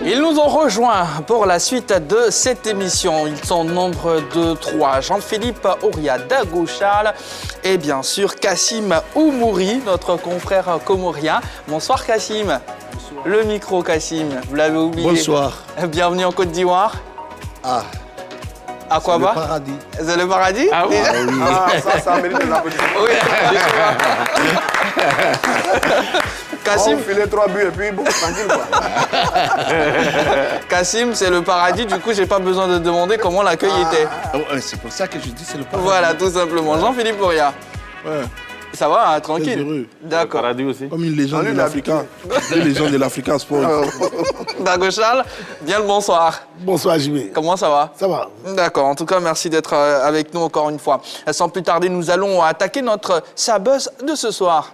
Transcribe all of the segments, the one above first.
Ils nous ont rejoints pour la suite de cette émission. Ils sont au nombre de 3. Jean-Philippe Oria, Dago Charles et bien sûr Kassim Oumouri, notre confrère comorien. Bonsoir Kassim. Bonsoir. Le micro Kassim, vous l'avez oublié. Bonsoir. Bienvenue en Côte d'Ivoire. Ah. À quoi C'est le paradis. C'est le paradis? Ah oui. Ah, oui. Ça mérite des applaudissements. Oui. Kassim, On filait 3 buts et puis bon, tranquille quoi. Kassim, c'est le paradis, du coup, j'ai pas besoin de demander comment l'accueil était. Oh, c'est pour ça que je dis c'est le paradis. Voilà, tout simplement. Jean-Philippe Oria. Ouais. Ça va, hein, Très tranquille? heureux. D'accord. Paradis aussi. Comme une légende On est de l'Africa. Une légende de l'Africa Sport. Dago Charles, bien le bonsoir. Bonsoir JB. Comment ça va? Ça va? D'accord, en tout cas, merci d'être avec nous encore une fois. Sans plus tarder, nous allons attaquer notre Sabuzz de ce soir.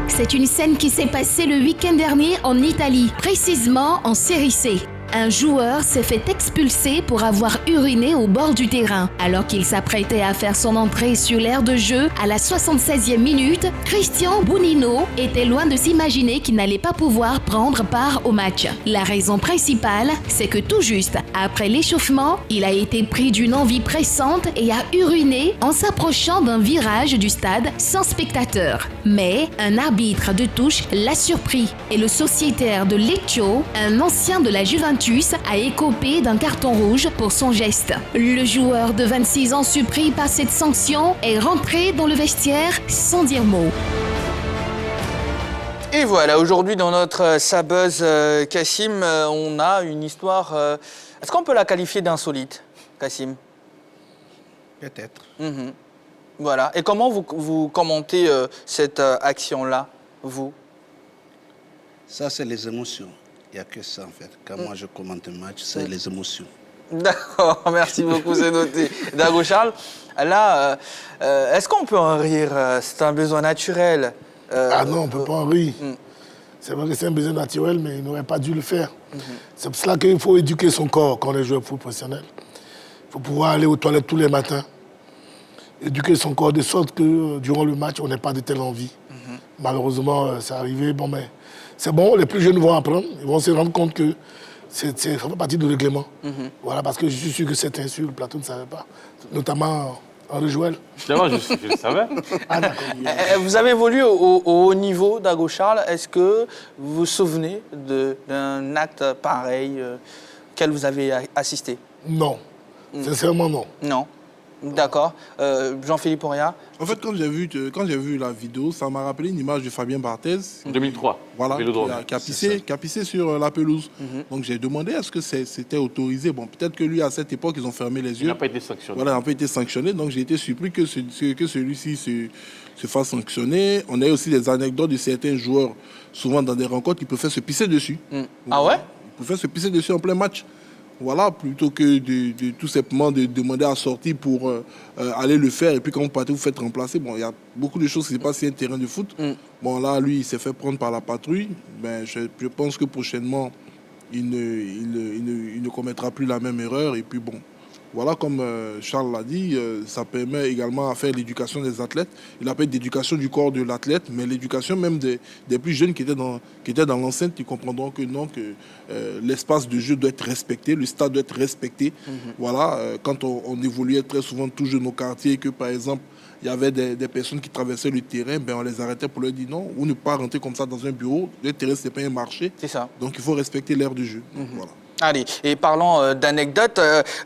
C'est une scène qui s'est passée le week-end dernier en Italie, précisément en Série C. Un joueur s'est fait expulser pour avoir uriné au bord du terrain. Alors qu'il s'apprêtait à faire son entrée sur l'aire de jeu à la 76e minute, Christian Bounino était loin de s'imaginer qu'il n'allait pas pouvoir prendre part au match. La raison principale, c'est que tout juste après l'échauffement, il a été pris d'une envie pressante et a uriné en s'approchant d'un virage du stade sans spectateurs. Mais un arbitre de touche l'a surpris et le sociétaire de Lecce, un ancien de la Juventus, a écopé d'un carton rouge pour son geste. Le joueur de 26 ans surpris par cette sanction est rentré dans le vestiaire sans dire mot. Et voilà, aujourd'hui dans notre Sabuzz Kassim, on a une histoire... Est-ce qu'on peut la qualifier d'insolite, Kassim? Peut-être. Voilà. Et comment vous commentez cette action-là, vous? Ça, c'est les émotions. Il n'y a que ça, en fait. Quand moi, je commente un match, c'est les émotions. D'accord, merci beaucoup, c'est noté. Dago Charles, là, est-ce qu'on peut en rire? C'est un besoin naturel. Ah non, on ne peut pas en rire. C'est vrai que c'est un besoin naturel, mais il n'aurait pas dû le faire. C'est pour cela qu'il faut éduquer son corps quand on est joueur professionnel. Il faut pouvoir aller aux toilettes tous les matins. Éduquer son corps de sorte que durant le match, on n'ait pas de telle envie. Malheureusement, c'est arrivé. Bon, mais c'est bon, les plus jeunes vont apprendre. Ils vont se rendre compte que ça fait partie du règlement. Voilà, parce que je suis sûr que c'est sur le plateau ne savait pas. Notamment Henri Joël. Justement, je le savais. Ah, d'accord. Vous avez évolué au haut niveau, Dago Charles. Est-ce que vous vous souvenez d'un acte pareil auquel vous avez assisté? Non. Sincèrement, non. Non. D'accord. Jean-Philippe Oria? En fait, quand j'ai vu la vidéo, ça m'a rappelé une image de Fabien Barthez. En 2003, Voilà, Vélodrome. qui a pissé sur la pelouse. Donc j'ai demandé est-ce que c'était autorisé. Bon, peut-être que lui, à cette époque, ils ont fermé les Il yeux. n'a pas été sanctionné. Voilà, il n'a pas été sanctionné. Donc j'ai été surpris que celui-ci se fasse sanctionner. On a aussi des anecdotes de certains joueurs, souvent dans des rencontres, qui préfèrent se pisser dessus. Ah ouais? Ils préfèrent se pisser dessus en plein match. Voilà, plutôt que de tout simplement de demander à sortir pour aller le faire. Et puis quand vous partez, vous faites remplacer. Bon, il y a beaucoup de choses qui se passent sur un terrain de foot. Bon, là, lui, il s'est fait prendre par la patrouille. Ben, je pense que prochainement, il ne commettra plus la même erreur. Et puis bon, voilà, comme Charles l'a dit, ça permet également à faire l'éducation des athlètes. Il appelle d'éducation du corps de l'athlète, mais l'éducation même des plus jeunes qui étaient dans l'enceinte, qui comprendront que non, que l'espace de jeu doit être respecté, le stade doit être respecté. Voilà, quand on évoluait très souvent tout jeune au quartier, que par exemple, il y avait des personnes qui traversaient le terrain, ben on les arrêtait pour leur dire non, ou ne pas rentrer comme ça dans un bureau. Le terrain, ce n'est pas un marché. C'est ça. Donc il faut respecter l'aire du jeu. Voilà. Allez, et parlant d'anecdotes,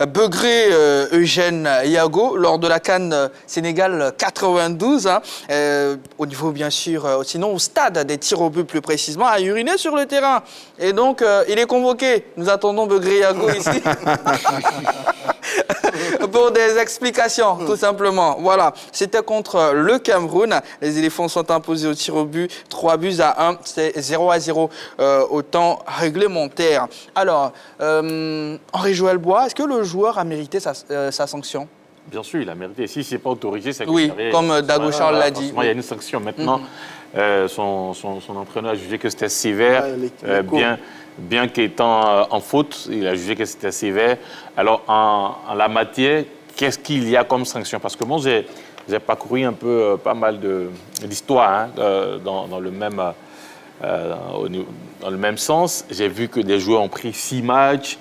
Begré Eugène Yago, lors de la CAN Sénégal 92, au niveau bien sûr, sinon au stade des tirs au but plus précisément, a uriné sur le terrain. Et donc, il est convoqué. Nous attendons Begré Yago ici. Pour des explications, tout simplement. Voilà, c'était contre le Cameroun. Les éléphants sont imposés au tir au but, 3-1. C'est 0-0 au temps réglementaire. Alors, Henri Joël Bois, est-ce que le joueur a mérité sa sanction? Bien sûr, il a mérité. Si ce n'est pas autorisé, c'est que oui, comme Dago Charles l'a dit. Il y a une sanction maintenant. Son entraîneur a jugé que c'était sévère, bien qu'étant en faute, il a jugé que c'était sévère. Alors, en la matière, qu'est-ce qu'il y a comme sanction? Parce que moi, j'ai parcouru un peu pas mal d'histoires dans le même... dans le même sens, j'ai vu que des joueurs ont pris 6 matchs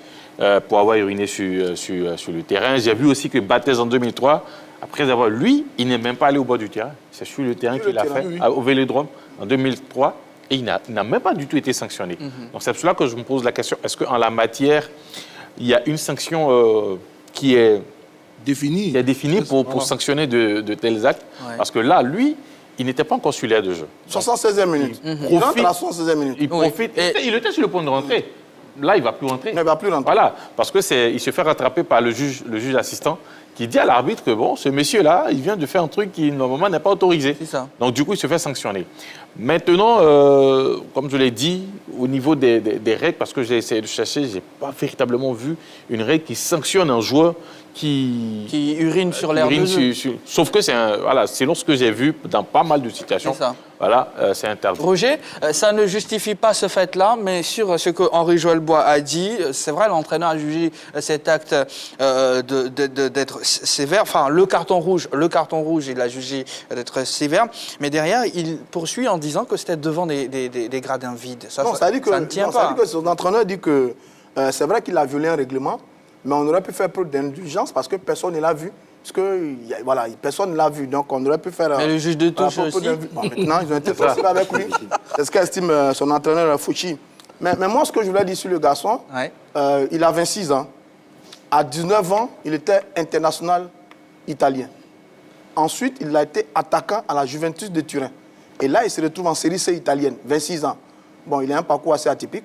pour avoir uriné sur le terrain. J'ai vu aussi que Barthez en 2003, après avoir... Lui, il n'est même pas allé au bord du terrain. C'est sur le terrain qu'il l'a fait, au Vélodrome, en 2003. Et il n'a même pas du tout été sanctionné. Donc c'est pour cela que je me pose la question, est-ce qu'en la matière, il y a une sanction qui est définie pour sanctionner de tels actes? Parce que là, lui, il n'était pas encore sur l'aire de jeu. 76e minute. Il rentre à la 76e minute. Il profite. Il était sur le point de rentrer. Là, il ne va plus rentrer. Il ne va plus rentrer. Voilà, parce que il se fait rattraper par le juge assistant qui dit à l'arbitre que bon, ce monsieur-là, il vient de faire un truc qui normalement n'est pas autorisé. C'est ça. Donc du coup, il se fait sanctionner. Maintenant, comme je l'ai dit, au niveau des règles, parce que j'ai essayé de chercher, je n'ai pas véritablement vu une règle qui sanctionne un joueur qui urine sur l'air de jeu. Sauf que selon ce que j'ai vu dans pas mal de situations, c'est interdit. Roger, ça ne justifie pas ce fait-là, mais sur ce que Henri Joël Bois a dit, c'est vrai, l'entraîneur a jugé cet acte d'être sévère. Enfin, le carton rouge, il a jugé d'être sévère, mais derrière, il poursuit en disant que c'était devant des gradins vides. Ça ne tient pas. Ça dit que son entraîneur dit que c'est vrai qu'il a violé un règlement, mais on aurait pu faire preuve d'indulgence parce que personne ne l'a vu. Parce que, voilà, personne ne l'a vu, donc on aurait pu faire... Mais le juge de touche aussi. Maintenant, ils ont été possibles avec lui. C'est ce qu'estime son entraîneur Fouchi. Mais moi, ce que je voulais dire sur le garçon, il a 26 ans. À 19 ans, il était international italien. Ensuite, il a été attaquant à la Juventus de Turin. Et là, il se retrouve en série C italienne, 26 ans. Bon, il a un parcours assez atypique.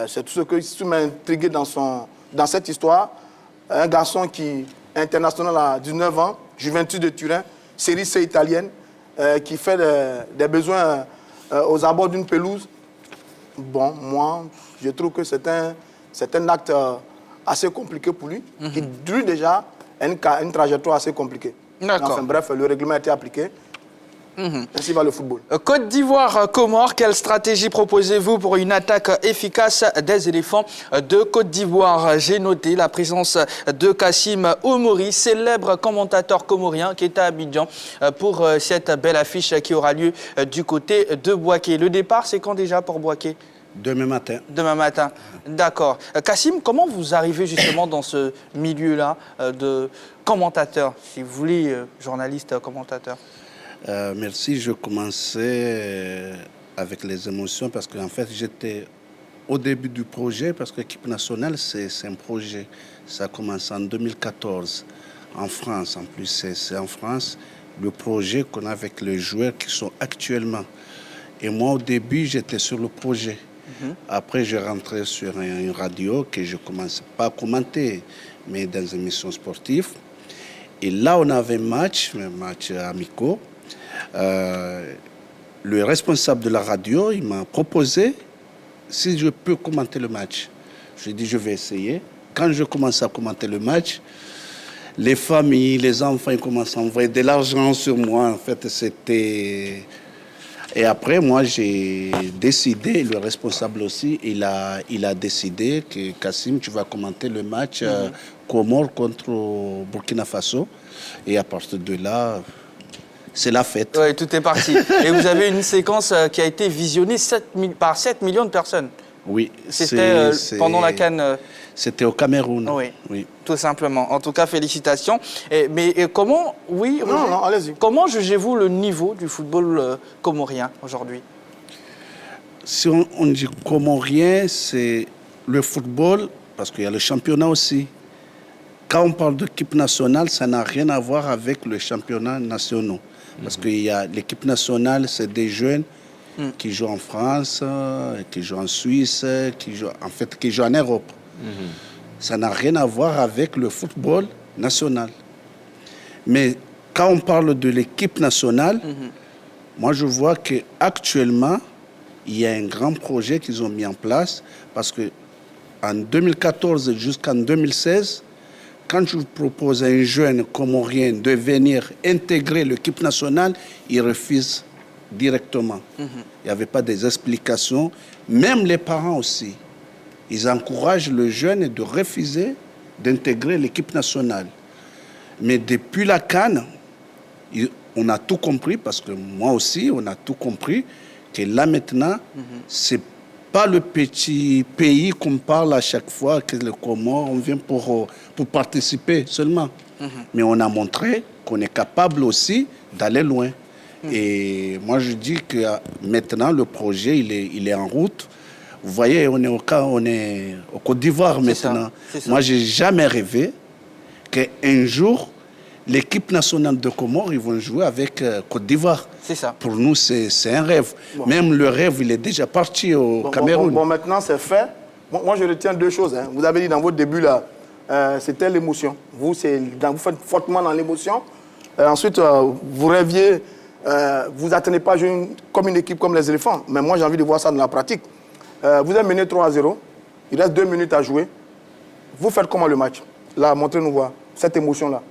C'est tout ce qui m'a intrigué dans cette histoire. Un garçon qui est international à 19 ans, Juventus de Turin, série C italienne, qui fait des besoins aux abords d'une pelouse. Bon, moi, je trouve que c'est un acte assez compliqué pour lui, qui, lui déjà, a une trajectoire assez compliquée. Enfin, bref, le règlement a été appliqué. Ainsi va le football. Côte d'Ivoire, Comores, quelle stratégie proposez-vous pour une attaque efficace des éléphants de Côte d'Ivoire? J'ai noté la présence de Kassim Omori, célèbre commentateur comorien qui est à Abidjan pour cette belle affiche qui aura lieu du côté de Bouaké. Le départ, c'est quand déjà pour Bouaké? Demain matin. Demain matin, d'accord. Kassim, comment vous arrivez justement dans ce milieu-là de commentateur, si vous voulez, journaliste, commentateur? Merci. Je commençais avec les émotions parce qu'en fait, j'étais au début du projet parce que l'équipe nationale, c'est un projet. Ça a commencé en 2014 en France. En plus, c'est en France le projet qu'on a avec les joueurs qui sont actuellement. Et moi, au début, j'étais sur le projet. Après, je rentrais sur une radio que je ne commençais pas à commenter, mais dans une émission sportive. Et là, on avait un match amicaux. Le responsable de la radio, il m'a proposé si je peux commenter le match. Je lui ai dit, je vais essayer. Quand je commence à commenter le match, les familles, les enfants, ils commencent à envoyer de l'argent sur moi. En fait, c'était... Et après, moi, j'ai décidé, le responsable aussi, il a décidé que Kassim, tu vas commenter le match Comores contre Burkina Faso. Et à partir de là, c'est la fête. Oui, tout est parti. Et vous avez une séquence qui a été visionnée par 7 millions de personnes. Oui. C'était pendant la CAN. C'était au Cameroun. Oui, tout simplement. En tout cas, félicitations. Mais comment, non, allez-y. Comment jugez-vous le niveau du football comorien aujourd'hui? Si on dit comorien, c'est le football, parce qu'il y a le championnat aussi. Quand on parle d'équipe nationale, ça n'a rien à voir avec le championnat national. Parce que l'équipe nationale, c'est des jeunes qui jouent en France, qui jouent en Suisse, qui jouent en Europe. Ça n'a rien à voir avec le football national. Mais quand on parle de l'équipe nationale, moi je vois qu'actuellement, il y a un grand projet qu'ils ont mis en place parce qu'en 2014 jusqu'en 2016, quand je vous propose à un jeune comorien de venir intégrer l'équipe nationale, il refuse directement. Il n'y avait pas des explications. Même les parents aussi. Ils encouragent le jeune de refuser d'intégrer l'équipe nationale. Mais depuis la CAN, On a tout compris, parce que moi aussi, on a tout compris, que là maintenant, c'est pas le petit pays qu'on parle à chaque fois, que le Comores, on vient pour participer seulement. Mais on a montré qu'on est capable aussi d'aller loin. Et moi, je dis que maintenant, le projet, il est en route. Vous voyez, on est au Côte d'Ivoire maintenant. Moi, je n'ai jamais rêvé qu'un jour, l'équipe nationale de Comores, ils vont jouer avec Côte d'Ivoire. C'est ça. Pour nous, c'est un rêve. Bon. Même le rêve, il est déjà parti au Cameroun. Bon, maintenant, c'est fait. Moi, je retiens deux choses. Hein. Vous avez dit dans votre début, là, c'était l'émotion. Vous faites fortement dans l'émotion. Ensuite, vous rêviez, vous n'attendez pas à jouer comme une équipe comme les éléphants. Mais moi, j'ai envie de voir ça dans la pratique. Vous êtes mené 3-0. Il reste 2 minutes à jouer. Vous faites comment le match? Là, montrez-nous voir cette émotion-là.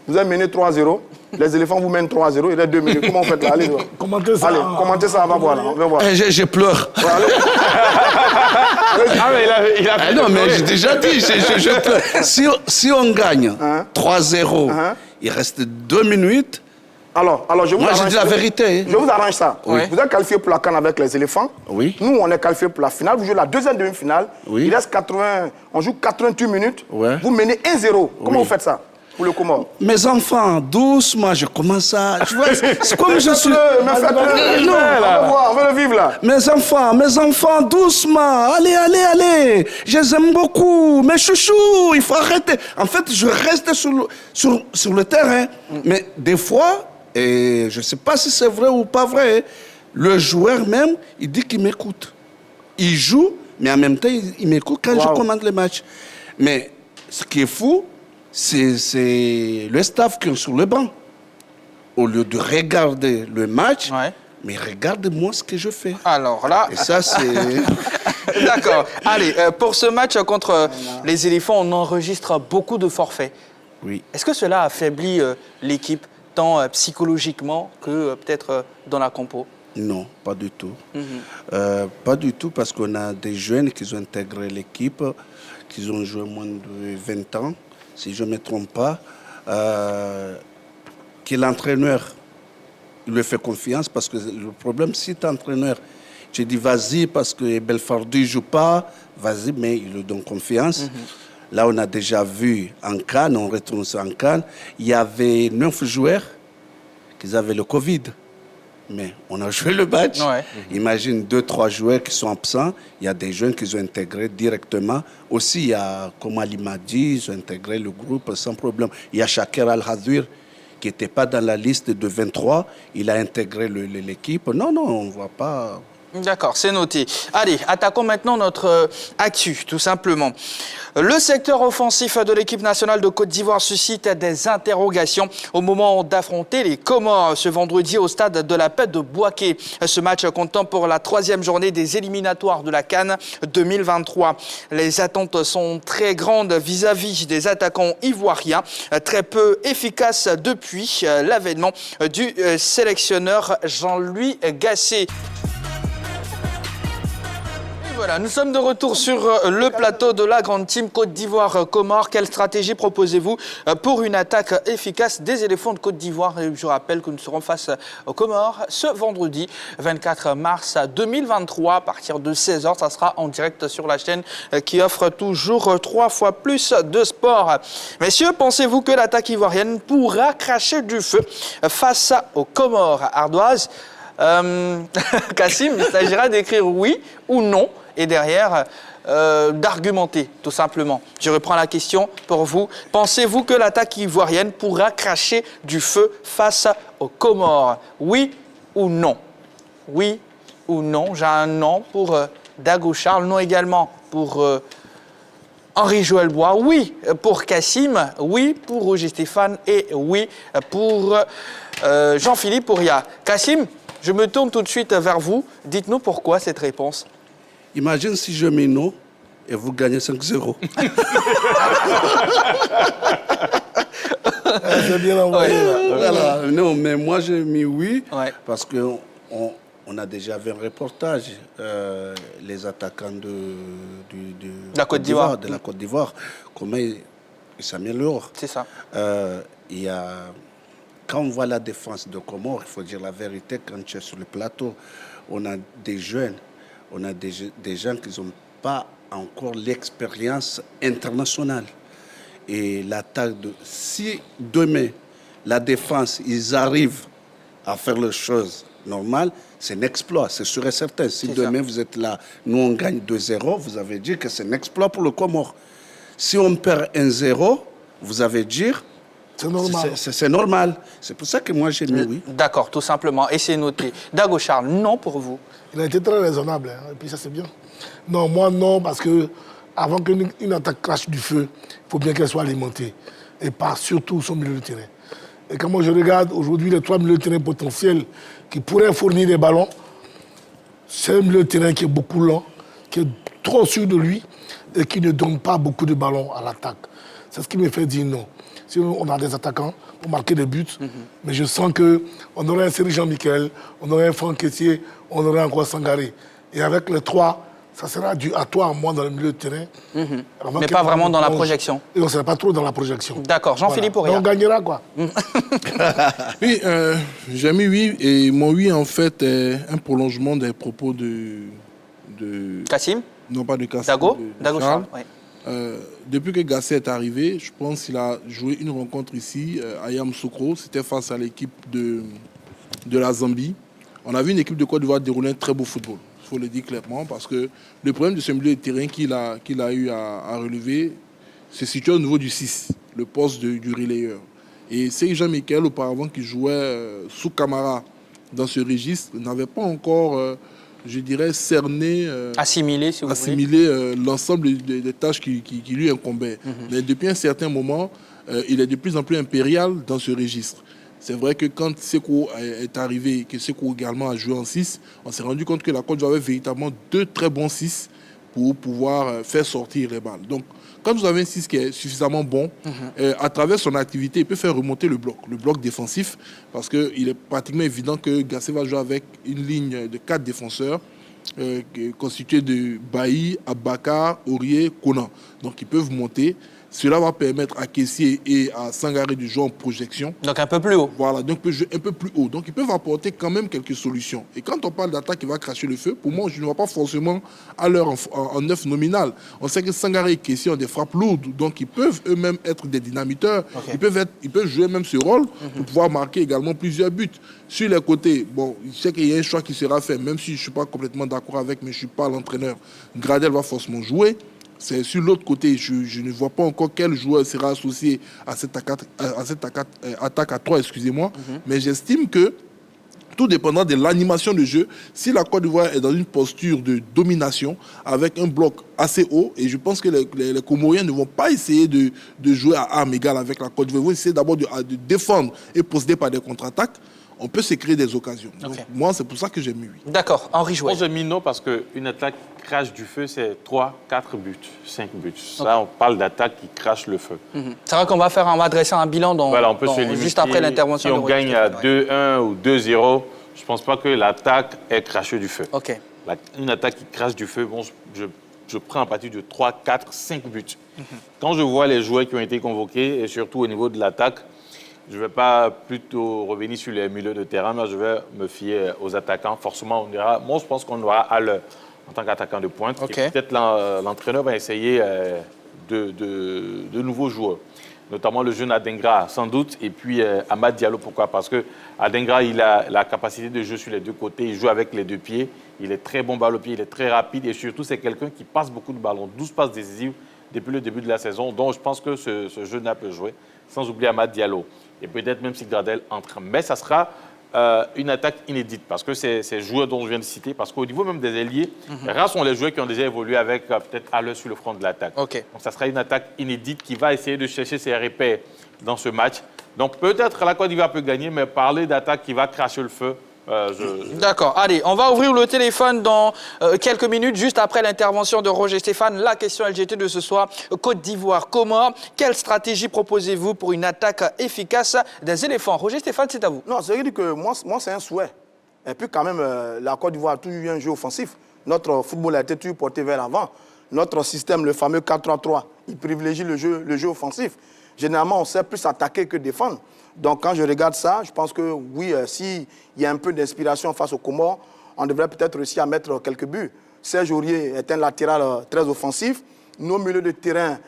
Vous êtes mené 3-0. Les éléphants vous mènent 3-0. Il reste 2 minutes. Comment vous faites là? Allez, commentez ça. Allez, commentez ça, on va voir. Là. On va voir. Je pleure. Ouais, allez. Ah, mais il a non, mais j'ai déjà dit, je pleure. Si on gagne 3-0, il reste 2 minutes. Alors, je vous moi, je dis la vérité. Je vous arrange ça. Oui. Vous êtes qualifié pour la CAN avec les éléphants. Oui. Nous, on est qualifié pour la finale. Vous jouez la deuxième demi-finale. Oui. Il reste 80. On joue 88 minutes. Ouais. Vous menez 1-0. Comment vous faites ça pour le Comores? Mes enfants, doucement, je commence à... C'est comme je suis... Mais faites-le. Non, on veut le vivre là. Mes enfants, doucement. Allez. Je les aime beaucoup. Mes chouchous, il faut arrêter. En fait, je reste sur le terrain. Mais des fois... Et je ne sais pas si c'est vrai ou pas vrai. Le joueur même, il dit qu'il m'écoute. Il joue, mais en même temps, il m'écoute quand je commande le match. Mais ce qui est fou, c'est le staff qui est sur le banc. Au lieu de regarder le match, mais regarde-moi ce que je fais. Alors là... Et ça, c'est... D'accord. Allez, pour ce match contre les éléphants, on enregistre beaucoup de forfaits. Oui. Est-ce que cela affaiblit l'équipe tant psychologiquement que peut-être dans la compo? Non, pas du tout. Pas du tout, parce qu'on a des jeunes qui ont intégré l'équipe, qui ont joué moins de 20 ans, si je ne me trompe pas, que l'entraîneur il lui fait confiance, parce que le problème, si tu es entraîneur, tu dis vas-y parce que Belfardi ne joue pas, vas-y, mais il lui donne confiance. Là, on a déjà vu en CAN, on retourne sur en CAN, il y avait 9 joueurs qui avaient le Covid. Mais on a joué le match. Imagine 2-3 joueurs qui sont absents. Il y a des jeunes qui ont intégré directement. Aussi, il y a, comme Ali m'a dit, ils ont intégré le groupe sans problème. Il y a Shaker Al-Hadir qui n'était pas dans la liste de 23. Il a intégré l'équipe. Non, on ne voit pas... D'accord, c'est noté. Allez, attaquons maintenant notre actu, tout simplement. Le secteur offensif de l'équipe nationale de Côte d'Ivoire suscite des interrogations au moment d'affronter les Comores ce vendredi au stade de la Paix de Bouaké. Ce match comptant pour la 3e journée des éliminatoires de la CAN 2023. Les attentes sont très grandes vis-à-vis des attaquants ivoiriens, très peu efficaces depuis l'avènement du sélectionneur Jean-Louis Gasset. Voilà, nous sommes de retour sur le plateau de la grande team Côte d'Ivoire-Comores. Quelle stratégie proposez-vous pour une attaque efficace des éléphants de Côte d'Ivoire? Et je rappelle que nous serons face aux Comores ce vendredi 24 mars 2023 à partir de 16h. Ça sera en direct sur la chaîne qui offre toujours 3 fois plus de sport. Messieurs, pensez-vous que l'attaque ivoirienne pourra cracher du feu face aux Comores ardoises? Kassim, il s'agira d'écrire oui ou non et derrière d'argumenter tout simplement. Je reprends la question pour vous. Pensez-vous que l'attaque ivoirienne pourra cracher du feu face aux Comores? Oui ou non? Oui ou non? J'ai un non pour Dago Charles, non également pour Henri-Joël Bois, oui pour Kassim, oui pour Roger Stéphane et oui pour Jean-Philippe Ouria. Kassim, je me tourne tout de suite vers vous. Dites-nous pourquoi cette réponse. Imagine si je mets non et vous gagnez 5-0. C'est bien envoyé. Voilà. Non, mais moi j'ai mis oui parce qu'on a déjà vu un reportage, les attaquants de la Côte d'Ivoire. De la Côte d'Ivoire, comment ils s'améliorent. C'est ça. Il y a quand on voit la défense de Comores, il faut dire la vérité, quand tu es sur le plateau, on a des jeunes, on a des gens qui n'ont pas encore l'expérience internationale. Et l'attaque si demain, la défense, ils arrivent à faire les choses normales, c'est un exploit, c'est sûr et certain. Si demain vous êtes là, nous on gagne 2-0, vous avez dit que c'est un exploit pour le Comore. Si on perd 1-0, vous avez dit... C'est normal. C'est normal. C'est pour ça que moi j'ai mis oui. D'accord, tout simplement. Et c'est noté. Dago Charles, non pour vous? Il a été très raisonnable, hein, et puis ça c'est bien. Non, moi non, parce que avant qu'une attaque crache du feu, il faut bien qu'elle soit alimentée. Et pas surtout son milieu de terrain. Et quand moi je regarde aujourd'hui les 3 milieux de terrain potentiels qui pourraient fournir des ballons, c'est un milieu de terrain qui est beaucoup lent, qui est trop sûr de lui et qui ne donne pas beaucoup de ballons à l'attaque. C'est ce qui me fait dire non. Si on a des attaquants pour marquer des buts, mais je sens qu'on aurait un Serge Jean-Michel, on aurait un Franck Kessié, on aurait encore Sangaré. Et avec les 3, ça sera dû à toi, à moi, dans le milieu de terrain. Mais pas vraiment dans la projection. Et on ne serait pas trop dans la projection. D'accord, Jean-Philippe Auriat. On gagnera, quoi. Oui, j'ai mis oui, et mon oui, en fait, est un prolongement des propos de Kassim? Non, pas de Kassim. Dago Charles, oui. Depuis que Gasset est arrivé, je pense qu'il a joué une rencontre ici à Yamoussoukro. C'était face à l'équipe de la Zambie. On a vu une équipe de Côte d'Ivoire dérouler un très beau football. Il faut le dire clairement, parce que le problème de ce milieu de terrain qu'il a eu à relever, se situe au niveau du 6, le poste du relayeur. Et c'est Jean-Michel, auparavant, qui jouait sous Camara dans ce registre, n'avait pas encore... je dirais, cerner, assimilé, si vous voulez. L'ensemble des tâches qui lui incombaient. Mais depuis un certain moment, il est de plus en plus impérial dans ce registre. C'est vrai que quand Seko est arrivé, que Seko également a joué en 6, on s'est rendu compte que la Côte d'Ivoire avait véritablement 2 très bons 6 pour pouvoir faire sortir les balles. Donc, quand vous avez un 6 qui est suffisamment bon, à travers son activité, il peut faire remonter le bloc défensif, parce qu'il est pratiquement évident que Gasset va jouer avec une ligne de 4 défenseurs constituée de Bailly, Abakar, Aurier, Konan. Donc, ils peuvent monter. Cela va permettre à Kessié et à Sangaré de jouer en projection. Donc un peu plus haut. Voilà, donc un peu plus haut. Donc ils peuvent apporter quand même quelques solutions. Et quand on parle d'attaque qui va cracher le feu, pour moi, je ne vois pas forcément à l'heure en 9 nominal. On sait que Sangaré et Kessié ont des frappes lourdes, donc ils peuvent eux-mêmes être des dynamiteurs. Okay. Ils peuvent jouer même ce rôle pour pouvoir marquer également plusieurs buts. Sur les côtés, bon, je sais qu'il y a un choix qui sera fait, même si je ne suis pas complètement d'accord avec, mais je ne suis pas l'entraîneur. Gradel va forcément jouer. C'est sur l'autre côté, je ne vois pas encore quel joueur sera associé à cette attaque à 3, excusez-moi. Mais j'estime que, tout dépendant de l'animation de jeu, si la Côte d'Ivoire est dans une posture de domination, avec un bloc assez haut, et je pense que les Comoriens ne vont pas essayer de jouer à armes égales avec la Côte d'Ivoire, ils vont essayer d'abord de défendre et procéder par des contre-attaques. On peut se créer des occasions. Okay. Donc, moi, c'est pour ça que j'ai mis oui. D'accord. Henri Jouet. Moi, j'ai mis non parce qu'une attaque qui crache du feu, c'est 3, 4 buts, 5 buts. Ça, on parle d'attaque qui crache le feu. C'est vrai qu'on va dresser un bilan voilà, on peut se limiter, juste après l'intervention. Si on gagne à 2-1 ou 2-0, je ne pense pas que l'attaque ait craché du feu. Okay. Une attaque qui crache du feu, bon, je prends à partir de 3, 4, 5 buts. Quand je vois les joueurs qui ont été convoqués, et surtout au niveau de l'attaque, je ne vais pas plutôt revenir sur les milieux de terrain, mais je vais me fier aux attaquants. Forcément, on ira. Moi, je pense qu'on aura à l'heure en tant qu'attaquant de pointe. Okay. Et peut-être l'entraîneur va essayer de nouveaux joueurs, notamment le jeune Adengra, sans doute, et puis Amad Diallo. Pourquoi? Parce que Adengra, il a la capacité de jouer sur les deux côtés. Il joue avec les deux pieds. Il est très bon balle au pied. Il est très rapide. Et surtout, c'est quelqu'un qui passe beaucoup de ballons. 12 passes décisives depuis le début de la saison. Donc, je pense que ce jeune-là peut jouer. Sans oublier Amad Diallo. Et peut-être même si Gradel entre. Mais ça sera une attaque inédite parce que ces joueurs dont je viens de citer, parce qu'au niveau même des ailiers, rares sont les joueurs qui ont déjà évolué avec peut-être à l'heure sur le front de l'attaque. Okay. Donc ça sera une attaque inédite qui va essayer de chercher ses repères dans ce match. Donc peut-être la Côte d'Ivoire peut gagner, mais parler d'attaque qui va cracher le feu, D'accord. Allez, on va ouvrir le téléphone dans quelques minutes, juste après l'intervention de Roger Stéphane. La question LGT de ce soir, Côte d'Ivoire, Comores. Quelle stratégie proposez-vous pour une attaque efficace des éléphants? Roger Stéphane, c'est à vous. Non, c'est vrai que moi c'est un souhait. Et puis quand même, la Côte d'Ivoire a toujours eu un jeu offensif. Notre football a été toujours porté vers l'avant. Notre système, le fameux 4-3-3, il privilégie le jeu offensif. généralement, on sait plus attaquer que défendre. Donc, quand je regarde ça, je pense que oui, s'il y a un peu d'inspiration face aux Comores, on devrait peut-être réussir à mettre quelques buts. Serge Aurier est un latéral très offensif. Nos milieux de terrain,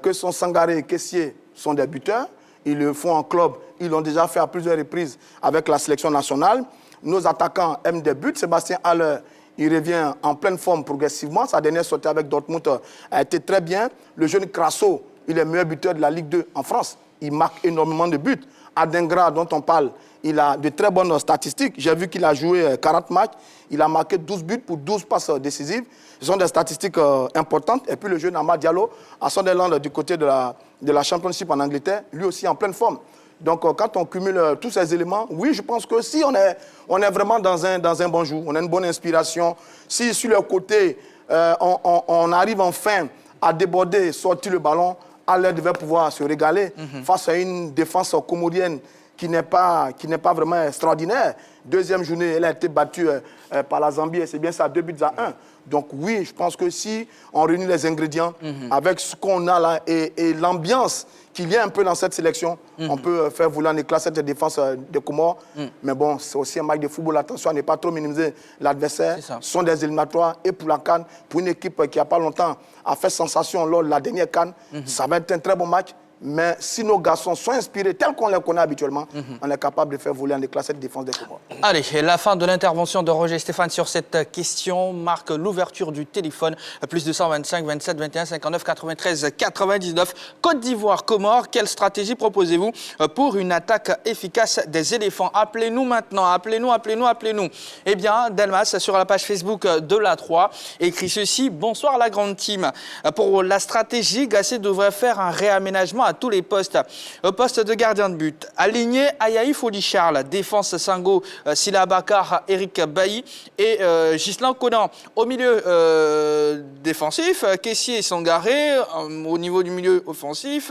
que sont Sangaré et Kessié, sont des buteurs. Ils le font en club. Ils l'ont déjà fait à plusieurs reprises avec la sélection nationale. Nos attaquants aiment des buts. Sébastien Haller, il revient en pleine forme progressivement. Sa dernière sortie avec Dortmund a été très bien. Le jeune Crasso, il est meilleur buteur de la Ligue 2 en France. Il marque énormément de buts. Adingra, dont on parle, il a de très bonnes statistiques. J'ai vu qu'il a joué 40 matchs. Il a marqué 12 buts pour 12 passes décisives. Ce sont des statistiques importantes. Et puis le jeune Amad Diallo, à Sunderland, du côté de la Championship en Angleterre, lui aussi en pleine forme. Donc quand on cumule tous ces éléments, oui, je pense que si on est vraiment dans un bon jour, on a une bonne inspiration, si sur le côté, on arrive enfin à déborder, sortir le ballon, Haller devait pouvoir se régaler face à une défense comorienne qui n'est pas vraiment extraordinaire. Deuxième journée, elle a été battue par la Zambie et c'est bien ça, 2-1. Donc oui, je pense que si on réunit les ingrédients avec ce qu'on a là et l'ambiance qu'il y a un peu dans cette sélection, on peut faire voler en éclat cette défense de Comores. Mais bon, c'est aussi un match de football. Attention à ne pas trop minimiser l'adversaire. Ce sont des éliminatoires et pour la CAN, pour une équipe qui il n'y a pas longtemps a fait sensation lors de la dernière CAN, ça va être un très bon match. Mais si nos garçons sont inspirés tels qu'on les connaît habituellement, on est capable de faire voler en éclat cette défense des Comores. Allez, la fin de l'intervention de Roger Stéphane sur cette question marque l'ouverture du téléphone. Plus 225 27 21 59 93 99. Côte d'Ivoire, Comores, quelle stratégie proposez-vous pour une attaque efficace des éléphants? Appelez-nous maintenant, appelez-nous. Eh bien, Delmas, sur la page Facebook de l'A3, écrit ceci. Bonsoir la grande team. Pour la stratégie, Gassé devrait faire un réaménagement à tous les postes. Au poste de gardien de but, aligné Ayaï Foli Charles, défense Sango, Sila Bakar, Eric Bailly et Ghislain Conan. Au milieu défensif, Kessié et Sangaré. Au niveau du milieu offensif,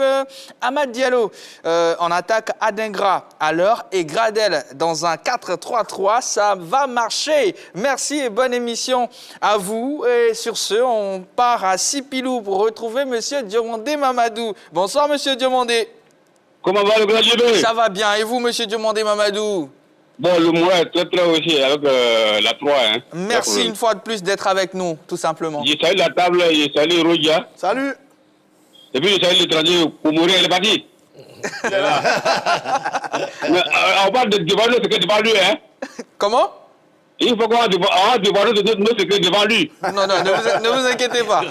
Amad Diallo. En attaque, Adingra, Haller et Gradel. Dans un 4-3-3, ça va marcher. Merci et bonne émission à vous. Et sur ce, on part à Sipilou pour retrouver Monsieur Diomandé Mamadou. Bonsoir, Monsieur Diomandé. Comment va le grand Gébé? Ça va bien. Et vous, Monsieur Diomandé Mamadou? Bon, le moral est très très aussi avec la 3. Hein. Merci une fois de plus d'être avec nous, tout simplement. Je salue la table, je salue Rodia. Salut. Et puis je salue l'étranger Comorien, elle est partie. Mais, on parle de devant nous, c'est que devant lui. Hein. Comment? Il faut qu'on devant nous, c'est que devant lui. Non, ne vous inquiétez pas.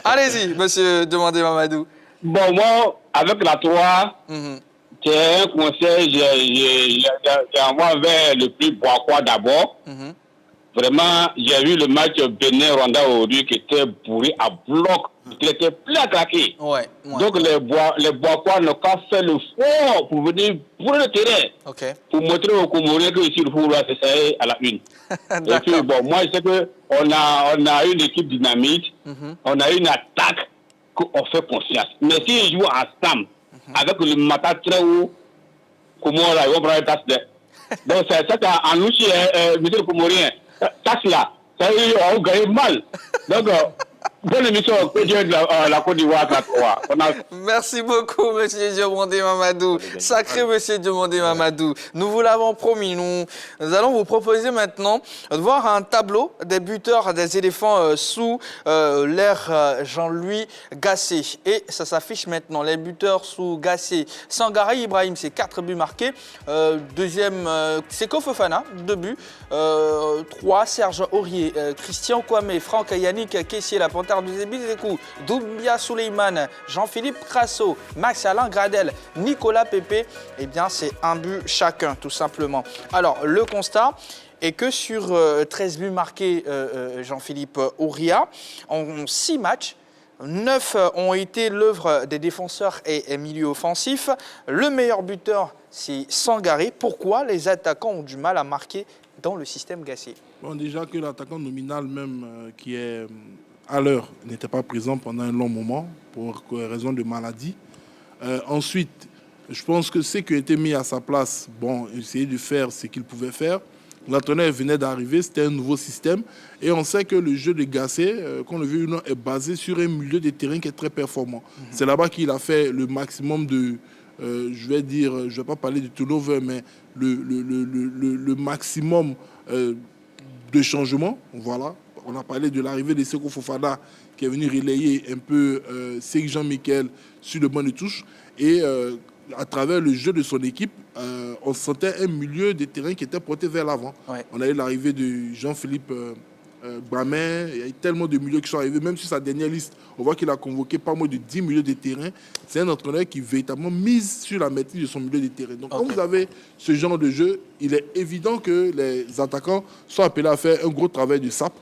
Allez-y, Monsieur Diomandé Mamadou. Bon, moi, avec la 3, j'ai un conseil, j'envoie vers le plus bois d'abord. Vraiment, j'ai vu le match Bénin-Rwanda aujourd'hui qui était bourré à bloc. Il était plein à craquer. Ouais. Donc les Bois-Quoi n'ont qu'à faire le fort pour venir pour le terrain. Pour montrer aux Comoriens que ici le football c'est ça à la une. Et puis bon, moi je sais qu'on a une équipe dynamique, on a une attaque qu'on fait confiance. Mais s'ils jouent ensemble, avec le matin très haut, comment là, ils vont prendre une tasse de. Donc c'est ça en outil, monsieur le Comorien, tasse là, ça on va gagner mal. Donc bonne émission, que Dieu de la Côte d'Ivoire. Merci beaucoup, Monsieur Diomandé Mamadou. Sacré Monsieur Diomandé Mamadou. Nous vous l'avons promis. Nous allons vous proposer maintenant de voir un tableau des buteurs des éléphants sous l'ère Jean-Louis Gassé. Et ça s'affiche maintenant. Les buteurs sous Gassé. Sangaré Ibrahim, c'est 4 buts marqués. Deuxième, c'est Kofofana, 2 buts. 3, Serge Aurier, Christian Kwame, Franck Yannick Kessié, la Panthère du Zébizekou, Doumbia Souleymane, Jean-Philippe Crasso, Max-Alain Gradel, Nicolas Pépé. Eh bien, c'est 1 but chacun, tout simplement. Alors, le constat est que sur 13 buts marqués, Jean-Philippe Ouria, en 6 matchs, 9 ont été l'œuvre des défenseurs et milieux offensifs. Le meilleur buteur, c'est Sangaré. Pourquoi les attaquants ont du mal à marquer dans le système Gassé? Bon, déjà que l'attaquant nominal même qui est à l'heure n'était pas présent pendant un long moment pour raison de maladie. Ensuite, je pense que ceux qui ont été mis à sa place, bon, essayer de faire ce qu'ils pouvaient faire. L'entraîneur venait d'arriver, c'était un nouveau système. Et on sait que le jeu de Gassé, qu'on le veut ou non, est basé sur un milieu de terrain qui est très performant. C'est là-bas qu'il a fait le maximum de, je vais pas parler de turnover, mais le maximum de changements. Voilà. On a parlé de l'arrivée de Seko Fofana qui est venu relayer un peu Cédric Jean-Michel sur le banc de touche. Et à travers le jeu de son équipe, on sentait un milieu de terrain qui était porté vers l'avant. Ouais. On a eu l'arrivée de Jean-Philippe Bramin, il y a eu tellement de milieux qui sont arrivés, même sur sa dernière liste, on voit qu'il a convoqué pas moins de 10 milieux de terrain. C'est un entraîneur qui véritablement mise sur la maîtrise de son milieu de terrain. Donc quand vous avez ce genre de jeu, il est évident que les attaquants sont appelés à faire un gros travail de sape.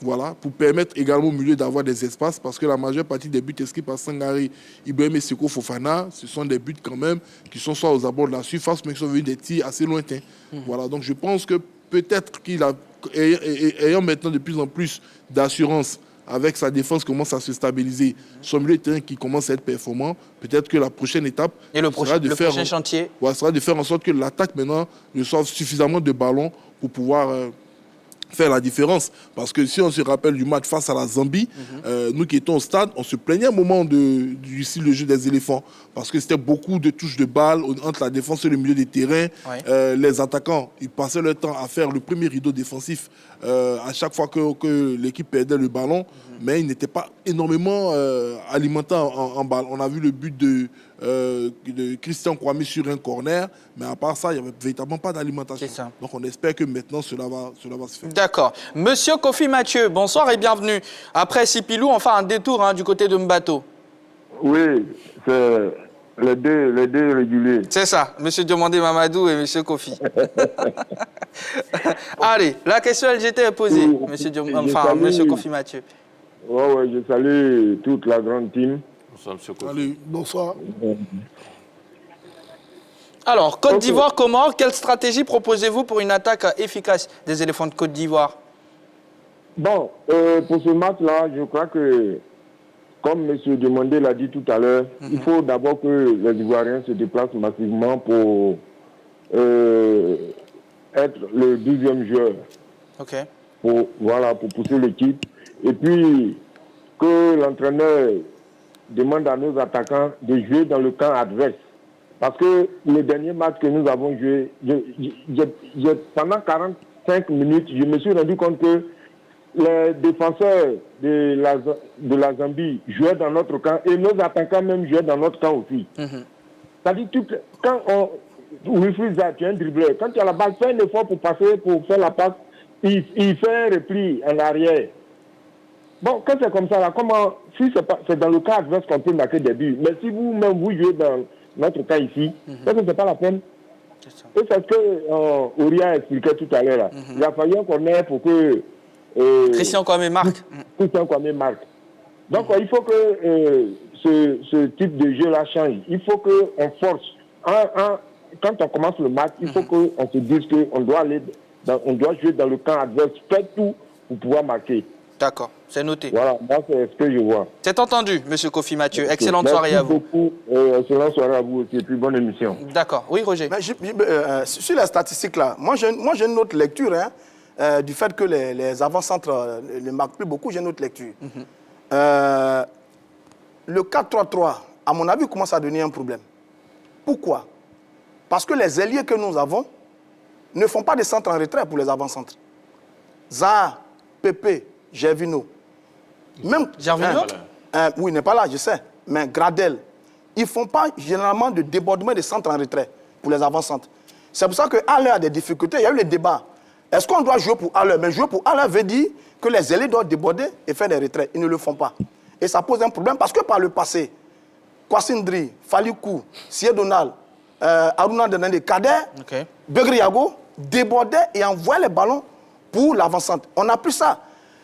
Voilà, pour permettre également au milieu d'avoir des espaces, parce que la majeure partie des buts inscrits par Sangaré, Ibrahim et Seko Fofana, ce sont des buts quand même qui sont soit aux abords de la surface, mais qui sont venus des tirs assez lointains. Voilà, donc je pense que peut-être qu'il a, ayant maintenant de plus en plus d'assurance, avec sa défense qui commence à se stabiliser, son milieu de terrain qui commence à être performant, peut-être que la prochaine étape sera de faire en sorte que l'attaque maintenant reçoive suffisamment de ballons pour pouvoir faire la différence. Parce que si on se rappelle du match face à la Zambie, nous qui étions au stade, on se plaignait un moment du style de jeu des éléphants. Parce que c'était beaucoup de touches de balles entre la défense et le milieu des terrains. Ouais. Les attaquants, ils passaient leur temps à faire le premier rideau défensif à chaque fois que l'équipe perdait le ballon. Mais ils n'étaient pas énormément alimentés en balle. On a vu le but de Christian Kwame sur un corner, mais à part ça, il n'y avait véritablement pas d'alimentation. Donc on espère que maintenant cela va se faire. D'accord. Monsieur Kofi Mathieu, bonsoir et bienvenue. Après Sipilou, on fait un détour du côté de Mbato. Oui, c'est les deux réguliers. C'est ça, monsieur Diomandé Mamadou et monsieur Kofi. Allez, la question LGT est posée, monsieur Kofi Mathieu. Ouais, je salue toute la grande team. Bonsoir, monsieur Kofi. Bonsoir. Alors, Côte d'Ivoire, Comores, quelle stratégie proposez-vous pour une attaque efficace des éléphants de Côte d'Ivoire? Bon, pour ce match-là, je crois que, comme M. Demandé l'a dit tout à l'heure, il faut d'abord que les Ivoiriens se déplacent massivement pour être le 12e joueur. OK. Pour pousser l'équipe. Et puis, que l'entraîneur demande à nos attaquants de jouer dans le camp adverse. Parce que le dernier match que nous avons joué, pendant 45 minutes, je me suis rendu compte que les défenseurs de la Zambie jouaient dans notre camp et nos attaquants même jouaient dans notre camp aussi. C'est-à-dire, quand Wilfried Zaha, tu es un dribbleur, quand tu as la balle, fais un effort pour passer, pour faire la passe, il fait un repli en arrière. Bon, quand c'est comme ça, là, si c'est dans le cas adverse qu'on peut marquer des buts, mais si vous-même vous jouez dans notre cas ici, ça c'est pas la peine. Et c'est ce que Ouria expliquait tout à l'heure. Il a fallu un corner pour que Christian Kwame marque. Donc il faut que ce type de jeu-là change. Il faut qu'on force. Quand on commence le match, il faut qu'on se dise qu'on doit on doit jouer dans le camp adverse, faire tout pour pouvoir marquer. D'accord, c'est noté. Voilà, moi c'est ce que je vois. C'est entendu, monsieur Kofi Mathieu. Excellente soirée à vous. Merci beaucoup. Excellente soirée à vous aussi. Et puis bonne émission. D'accord. Oui, Roger. Sur les statistiques là, moi j'ai une autre lecture du fait que les avant-centres ne marquent plus beaucoup. J'ai une autre lecture. Le 4-3-3, à mon avis, commence à devenir un problème. Pourquoi? Parce que les ailiers que nous avons ne font pas de centres en retrait pour les avant-centres. Zaha, Pepe, Gervinho. Même Gervinho? Oui, il n'est pas là, je sais. Mais Gradel, ils ne font pas généralement de débordement de centres en retrait pour les avant-centres. C'est pour ça que Haller a des difficultés. Il y a eu le débat. Est-ce qu'on doit jouer pour Haller? Mais jouer pour Haller veut dire que les ailiers doivent déborder et faire des retraits. Ils ne le font pas. Et ça pose un problème parce que par le passé, Kwasindri, Falikou, Siedonal, Aruna Denande, Kader, Begriago débordaient et envoyaient les ballons pour l'avancante. On n'a plus ça.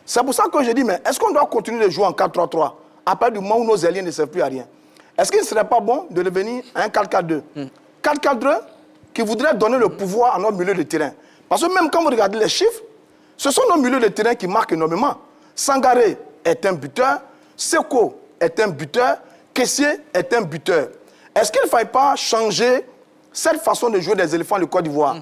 C'est pour ça que je dis, mais est-ce qu'on doit continuer de jouer en 4-3-3 à partir du moment où nos ailiers ne servent plus à rien? Est-ce qu'il ne serait pas bon de revenir à un 4-4-2 4-4-2 qui voudrait donner le pouvoir à nos milieux de terrain. Parce que même quand vous regardez les chiffres, ce sont nos milieux de terrain qui marquent énormément. Sangaré est un buteur, Seko est un buteur, Kessié est un buteur. Est-ce qu'il ne faille pas changer cette façon de jouer des éléphants de Côte d'Ivoire?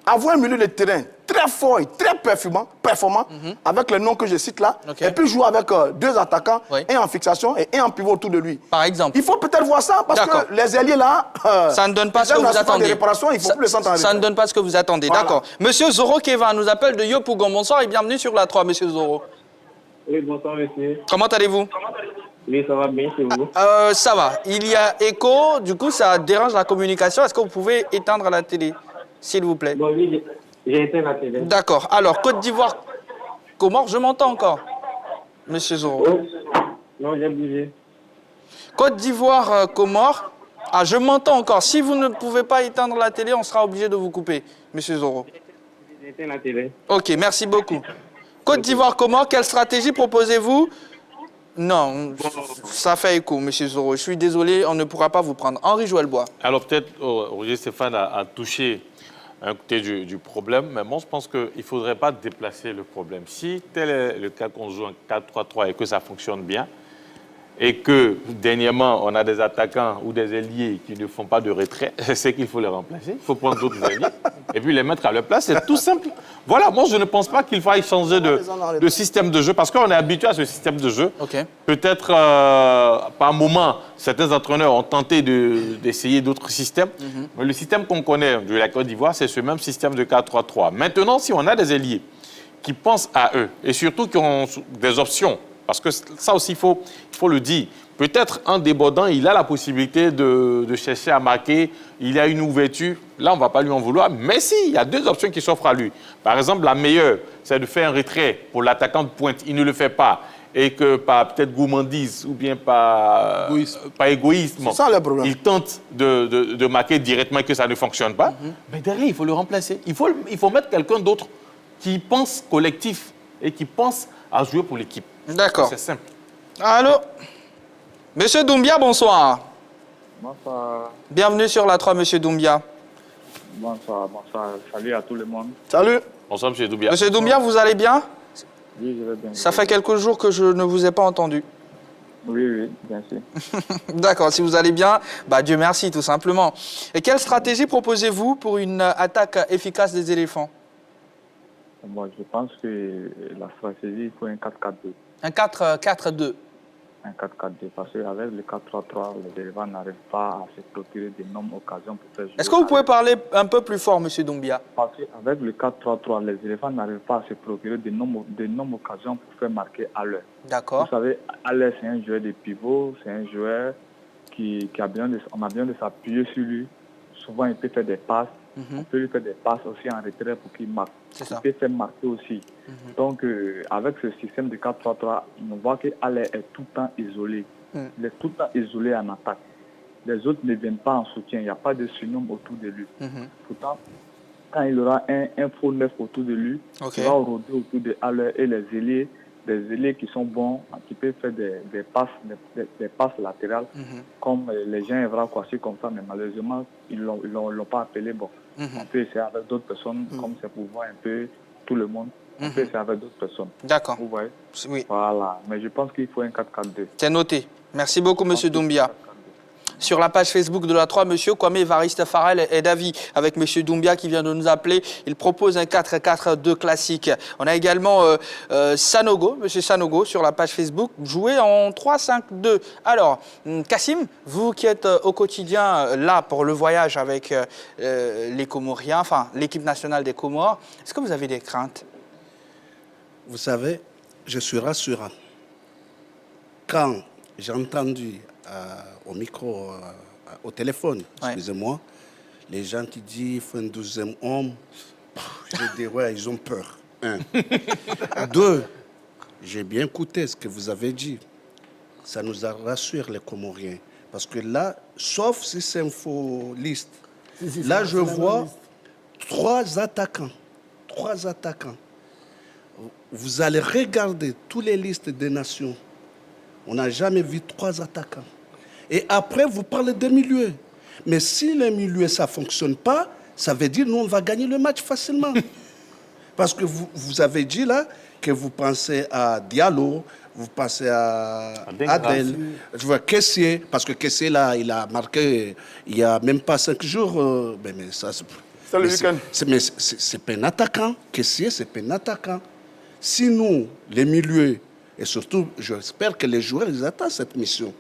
Avoir un milieu de terrain très très fort et très performant avec les noms que je cite là, et puis jouer avec 2 attaquants, un en fixation et un en pivot autour de lui. Par exemple. Il faut peut-être voir ça parce que les ailiers là, ça ne donne pas ce que vous attendez. Il faut plus le centre en ça ne donne pas ce que vous attendez. Voilà. D'accord. Monsieur Zoro Keva nous appelle de Yopougon. Bonsoir et bienvenue sur la 3, monsieur Zoro. Oui, bonsoir, monsieur. Comment allez-vous? Oui, ça va bien, c'est vous? Ça va. Il y a écho, du coup, ça dérange la communication. Est-ce que vous pouvez éteindre la télé, s'il vous plaît? Bon, oui, j'ai éteint la télé. D'accord. Alors, Côte d'Ivoire, Comores, je m'entends encore, monsieur Zoro. Oh. Non, j'ai bougé. Côte d'Ivoire, Comores. Ah, je m'entends encore. Si vous ne pouvez pas éteindre la télé, on sera obligé de vous couper, monsieur Zoro. J'ai éteint la télé. Ok, merci beaucoup. Côte d'Ivoire, Comores, quelle stratégie proposez-vous? Non, ça fait écho, monsieur Zoro. Je suis désolé, on ne pourra pas vous prendre. Henri Joël Bois. Alors peut-être, Roger Stéphane a touché un côté du problème, mais moi je pense qu'il ne faudrait pas déplacer le problème. Si tel est le cas qu'on joue en 4-3-3 et que ça fonctionne bien, et que dernièrement on a des attaquants ou des ailiers qui ne font pas de retrait, c'est qu'il faut les remplacer. Il faut prendre d'autres ailiers et puis les mettre à leur place. C'est tout simple. Voilà, moi je ne pense pas qu'il faille changer de système de jeu parce qu'on est habitué à ce système de jeu. Peut-être par moment, certains entraîneurs ont tenté d'essayer d'autres systèmes, mais le système qu'on connaît de la Côte d'Ivoire, c'est ce même système de 4-3-3. Maintenant, si on a des ailiers qui pensent à eux et surtout qui ont des options, parce que ça aussi, il faut le dire. Peut-être en débordant, il a la possibilité de chercher à marquer. Il y a une ouverture. Là, on ne va pas lui en vouloir. Mais si, il y a 2 options qui s'offrent à lui. Par exemple, la meilleure, c'est de faire un retrait pour l'attaquant de pointe. Il ne le fait pas. Et que par peut-être gourmandise ou bien par égoïsme, c'est ça le problème. Il tente de marquer directement et que ça ne fonctionne pas. Mais derrière, il faut le remplacer. Il faut mettre quelqu'un d'autre qui pense collectif et qui pense à jouer pour l'équipe. D'accord. C'est simple. Allô? Monsieur Doumbia, bonsoir. Bonsoir. Bienvenue sur la 3, monsieur Doumbia. Bonsoir, bonsoir. Salut à tout le monde. Salut. Bonsoir, monsieur Doumbia. Monsieur Doumbia, vous allez bien? Oui, je vais bien. Ça fait quelques jours que je ne vous ai pas entendu. Oui, bien sûr. D'accord, si vous allez bien, Dieu merci, tout simplement. Et quelle stratégie proposez-vous pour une attaque efficace des éléphants? Moi, je pense que la stratégie, il faut un 4-4-2. Un 4-4-2. Un 4-4-2, parce qu'avec le 4-3-3, les éléphants n'arrivent pas à se procurer d'énormes occasions pour faire jouer. Est-ce que vous pouvez parler un peu plus fort, monsieur Doumbia? Parce qu'avec le 4-3-3, les éléphants n'arrivent pas à se procurer d'énormes occasions pour faire marquer à l'heure. D'accord. Vous savez, à l'heure, c'est un joueur de pivot, c'est un joueur on a besoin de s'appuyer sur lui. Souvent, il peut faire des passes. On peut lui faire des passes aussi en retrait pour qu'il marque. Il peut faire marquer aussi. Donc, avec ce système de 4-3-3, on voit qu'Alé est tout le temps isolé. Il est tout le temps isolé en attaque. Les autres ne viennent pas en soutien. Il n'y a pas de surnom autour de lui. Pourtant, quand il aura un faux neuf autour de lui, il va rôder autour de Alé et les ailiers. Des ailiers qui sont bons, qui peuvent faire des passes latérales, comme les gens Evra Kouassi comme ça, mais malheureusement, ils ne l'ont pas appelé. Bon, on peut essayer avec d'autres personnes, comme c'est pour voir un peu tout le monde. On peut essayer avec d'autres personnes. D'accord. Vous voyez? Oui. Voilà, mais je pense qu'il faut un 4-4-2. C'est noté. Merci beaucoup, monsieur Doumbia. Sur la page Facebook de la 3, monsieur Kwame Evariste Farrell est d'avis avec monsieur Doumbia qui vient de nous appeler. Il propose un 4-4-2 classique. On a également Sanogo, monsieur Sanogo, sur la page Facebook, joué en 3-5-2. Alors, Kassim, vous qui êtes au quotidien là pour le voyage avec les Comoriens, enfin l'équipe nationale des Comores, est-ce que vous avez des craintes? Vous savez, je suis rassurant. Quand j'ai entendu au micro, au téléphone, excusez-moi, les gens qui disent qu'il faut un 12e homme, je dis ouais, ils ont peur. 1. 2, j'ai bien écouté ce que vous avez dit. Ça nous rassure les Comoriens. Parce que là, sauf si c'est une faux liste, là je vois 3 attaquants. 3 attaquants. Vous allez regarder toutes les listes des nations. On n'a jamais vu 3 attaquants. Et après, vous parlez des milieux. Mais si les milieux, ça ne fonctionne pas, ça veut dire nous, on va gagner le match facilement. Parce que vous avez dit là que vous pensez à Diallo, vous pensez à Adel, je vois Kessié, parce que Kessié, là, il a marqué il n'y a même pas 5 jours. Mais ça, C'est le week-end. Mais c'est pas un attaquant. Kessié, c'est pas un attaquant. Si nous, les milieux, et surtout, j'espère que les joueurs, ils attendent cette mission.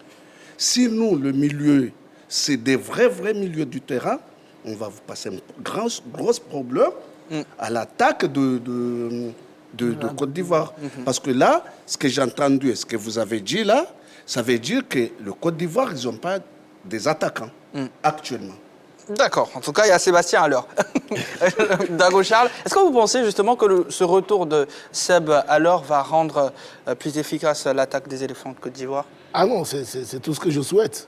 Si nous, le milieu, c'est des vrais milieux du terrain, on va vous passer un gros problème à l'attaque de Côte d'Ivoire. Parce que là, ce que j'ai entendu et ce que vous avez dit là, ça veut dire que le Côte d'Ivoire, ils n'ont pas des attaquants actuellement. D'accord. En tout cas, il y a Sébastien alors. Dago Charles, est-ce que vous pensez justement que ce retour de Seb alors va rendre plus efficace l'attaque des éléphants de Côte d'Ivoire? Ah non, c'est tout ce que je souhaite.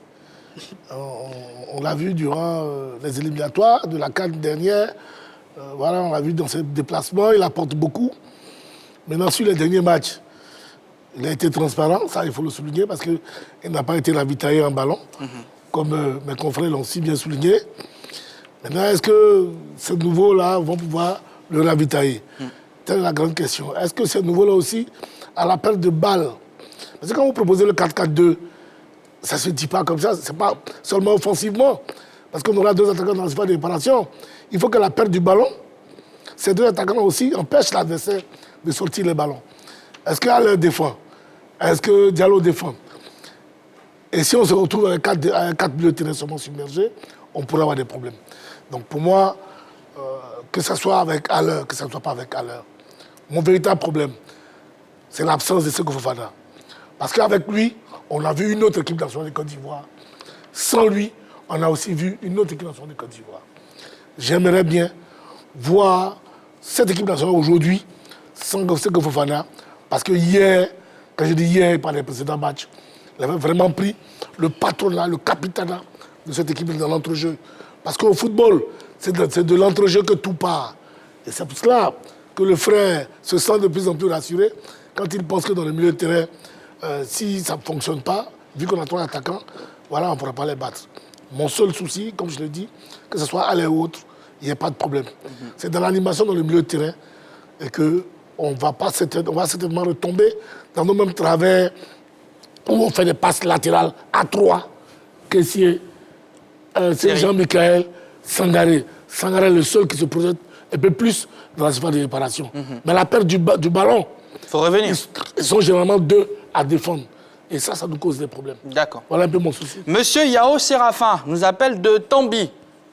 On l'a vu durant les éliminatoires de la CAN dernière. Voilà, on l'a vu dans ses déplacements, il apporte beaucoup. Maintenant, sur les derniers matchs, il a été transparent, ça il faut le souligner, parce qu'il n'a pas été ravitaillé en ballon, comme mes confrères l'ont si bien souligné. Maintenant, est-ce que ces nouveaux-là vont pouvoir le ravitailler? Telle est la grande question. Est-ce que ces nouveaux-là aussi, à la perte de balles, parce que quand vous proposez le 4-4-2, ça ne se dit pas comme ça, ce n'est pas seulement offensivement, parce qu'on aura deux attaquants dans l'espace de réparation. Il faut que la perte du ballon, ces deux attaquants aussi empêchent l'adversaire de sortir les ballons. Est-ce qu'Alain défend? Est-ce que Diallo défend? Et si on se retrouve avec 4 milieux de terrain seulement submergés, on pourrait avoir des problèmes. Donc pour moi, que ce soit avec Alain, que ce ne soit pas avec Alain, mon véritable problème, c'est l'absence de Seko Fofana. Parce qu'avec lui, on a vu une autre équipe nationale de Côte d'Ivoire. Sans lui, on a aussi vu une autre équipe nationale de Côte d'Ivoire. J'aimerais bien voir cette équipe nationale aujourd'hui sans Seko Fofana. Parce que hier, quand je dis hier, par les précédents matchs, il avait vraiment pris le patronat, le capitanat de cette équipe dans l'entrejeu. Parce qu'au football, c'est de l'entrejeu que tout part. Et c'est pour cela que le frère se sent de plus en plus rassuré quand il pense que dans le milieu de terrain, si ça ne fonctionne pas, vu qu'on a 3 attaquants, voilà, on ne pourra pas les battre. Mon seul souci, comme je le dis, que ce soit Alain ou autre, il n'y a pas de problème. C'est dans l'animation dans le milieu de terrain et qu'on va certainement retomber dans nos mêmes travers où on fait des passes latérales à 3, Kessié, c'est Jean-Michel, Sangaré. Sangaré est le seul qui se projette un peu plus dans la surface de réparation. Mais la perte du ballon, il faut revenir. Ils sont généralement 2 à défendre. Et ça nous cause des problèmes. D'accord. Voilà un peu mon souci. Monsieur Yao Séraphin nous appelle de Tambi.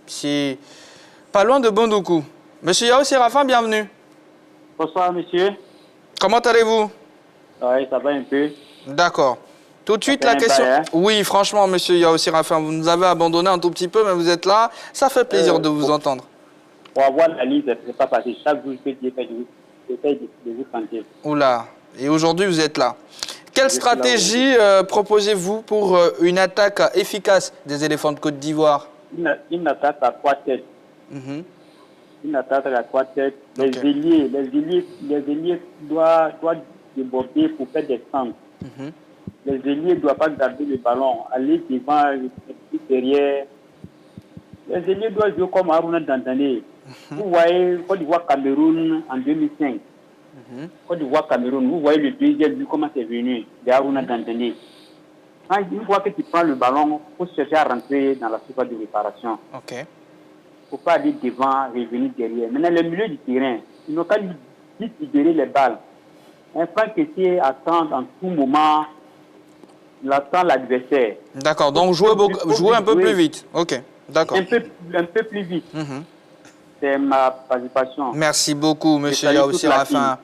C'est pas loin de Bondoukou. Monsieur Yao Séraphin, bienvenue. Bonsoir, monsieur. Comment allez-vous? Oui, ça va un peu. D'accord. Tout de suite, la question... Oui, franchement, monsieur Yao Séraphin, vous nous avez abandonné un tout petit peu, mais vous êtes là. Ça fait plaisir de vous entendre. Pour avoir la liste, ce n'est pas facile. Chaque jour, je peux essayer de vous sentir. Oula. Et aujourd'hui, vous êtes là. Quelle stratégie proposez-vous pour une attaque efficace des éléphants de Côte d'Ivoire? Une attaque à 3 têtes. Une attaque à 3 têtes. Les ailiers doivent déborder pour faire des centres. Les ailiers ne doivent pas garder le ballon, aller devant, derrière. Les ailiers doivent jouer comme Haruna Dandané. Vous voyez Côte d'Ivoire-Cameroun en 2005. Côte d'Ivoire-Cameroun, vous voyez le deuxième but, comment c'est venu, de Haruna Dandané. Une fois que tu prends le ballon, il faut chercher à rentrer dans la surface de réparation. Il ne faut pas aller devant, revenir derrière. Maintenant, le milieu du terrain, ils n'ont qu'à libérer les balles. Un Franck Kessié attend en tout moment, il attend l'adversaire. D'accord, donc jouer un peu plus vite. Ok, d'accord. Un peu plus vite. C'est ma participation. Merci beaucoup, monsieur Yao Séraphin.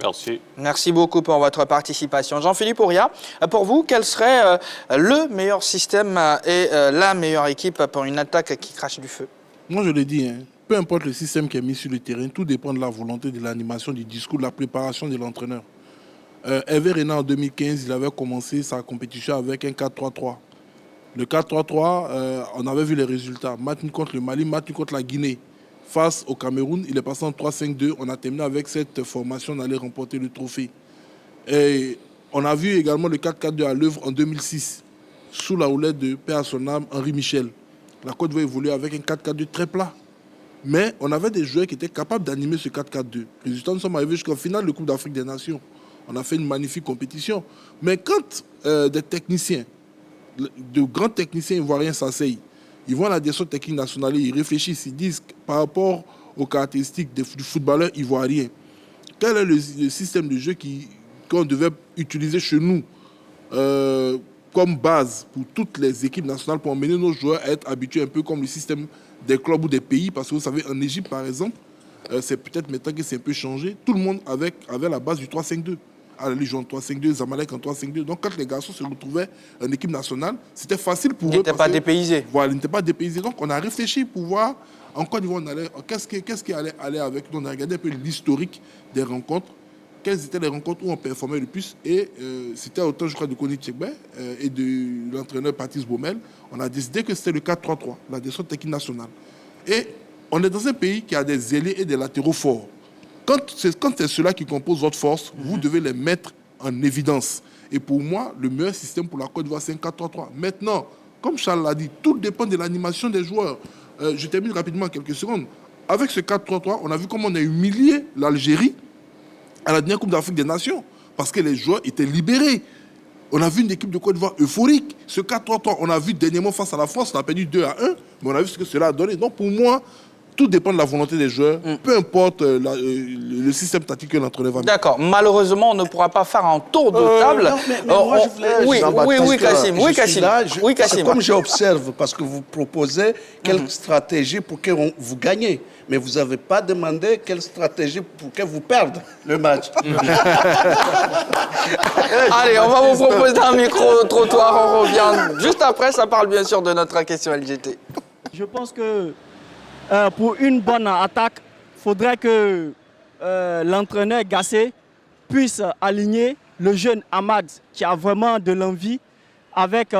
Merci. Merci beaucoup pour votre participation. Jean-Philippe Ouria, pour vous, quel serait le meilleur système et la meilleure équipe pour une attaque qui crache du feu? Moi, je l'ai dit, peu importe le système qui est mis sur le terrain, tout dépend de la volonté, de l'animation, du discours, de la préparation de l'entraîneur. Hervé Renard, en 2015, il avait commencé sa compétition avec un 4-3-3. Le 4-3-3, on avait vu les résultats. Match contre le Mali, match contre la Guinée. Face au Cameroun, il est passé en 3-5-2. On a terminé avec cette formation d'aller remporter le trophée. Et on a vu également le 4-4-2 à l'œuvre en 2006, sous la houlette de Père à son âme, Henri Michel. La Côte d'Ivoire évoluer avec un 4-4-2 très plat. Mais on avait des joueurs qui étaient capables d'animer ce 4-4-2. Résultat, nous sommes arrivés jusqu'en finale de Coupe d'Afrique des Nations. On a fait une magnifique compétition. Mais quand des techniciens, de grands techniciens ivoiriens s'asseyent, ils vont à la direction technique nationale, ils réfléchissent, ils disent par rapport aux caractéristiques du footballeur ivoirien, quel est le système de jeu qu'on devait utiliser chez nous comme base pour toutes les équipes nationales pour emmener nos joueurs à être habitués un peu comme le système des clubs ou des pays. Parce que vous savez, en Égypte, par exemple, c'est peut-être maintenant que c'est un peu changé. Tout le monde avait la base du 3-5-2. À la Légion 3-5-2, Zamalek en 3-5-2. Donc quand les garçons se retrouvaient en équipe nationale, c'était facile pour eux. Ils n'étaient pas dépaysés. Voilà, ils n'étaient pas dépaysés. Donc on a réfléchi pour voir en Côte d'Ivoire, qu'est-ce qui allait aller avec nous. On a regardé un peu l'historique des rencontres. Quelles étaient les rencontres où on performait le plus. Et c'était autant, je crois, de Koni Tchekbe et de l'entraîneur Patrice Baumel. On a décidé que c'était le 4-3-3, la direction technique nationale. Et on est dans un pays qui a des ailiers et des latéraux forts. Quand c'est ceux-là qui composent votre force, vous devez les mettre en évidence. Et pour moi, le meilleur système pour la Côte d'Ivoire, c'est un 4-3-3. Maintenant, comme Charles l'a dit, tout dépend de l'animation des joueurs. Je termine rapidement en quelques secondes. Avec ce 4-3-3, on a vu comment on a humilié l'Algérie à la dernière Coupe d'Afrique des Nations, parce que les joueurs étaient libérés. On a vu une équipe de Côte d'Ivoire euphorique. Ce 4-3-3, on a vu dernièrement face à la France, on a perdu 2-1, mais on a vu ce que cela a donné. Donc pour moi, tout dépend de la volonté des joueurs, peu importe le système tactique que l'entraîneur va mettre. D'accord. Malheureusement, on ne pourra pas faire un tour de table. Oui, Kassim. Comme j'observe, parce que vous proposez quelle stratégie pour que vous gagnez. Mais vous n'avez pas demandé quelle stratégie pour que vous perdez le match. Allez, on va vous proposer un micro-trottoir. On revient juste après. Ça parle bien sûr de notre question LGT. Je pense que pour une bonne attaque, il faudrait que l'entraîneur Gassé puisse aligner le jeune Ahmad qui a vraiment de l'envie avec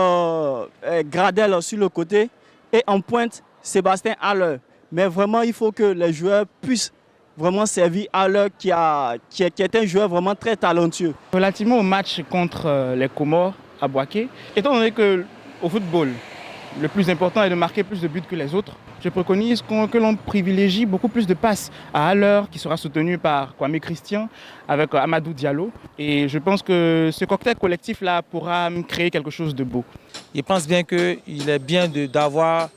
Gradel sur le côté et en pointe Sébastien Haller. Mais vraiment, il faut que les joueurs puissent vraiment servir Haller qui est un joueur vraiment très talentueux. Relativement au match contre les Comores à Bouaké, étant donné qu'au football, le plus important est de marquer plus de buts que les autres, je préconise que l'on privilégie beaucoup plus de passes à Haller, qui sera soutenu par Kwame Christian, avec Amadou Diallo. Et je pense que ce cocktail collectif-là pourra créer quelque chose de beau. Je pense bien qu'il est bien d'avoir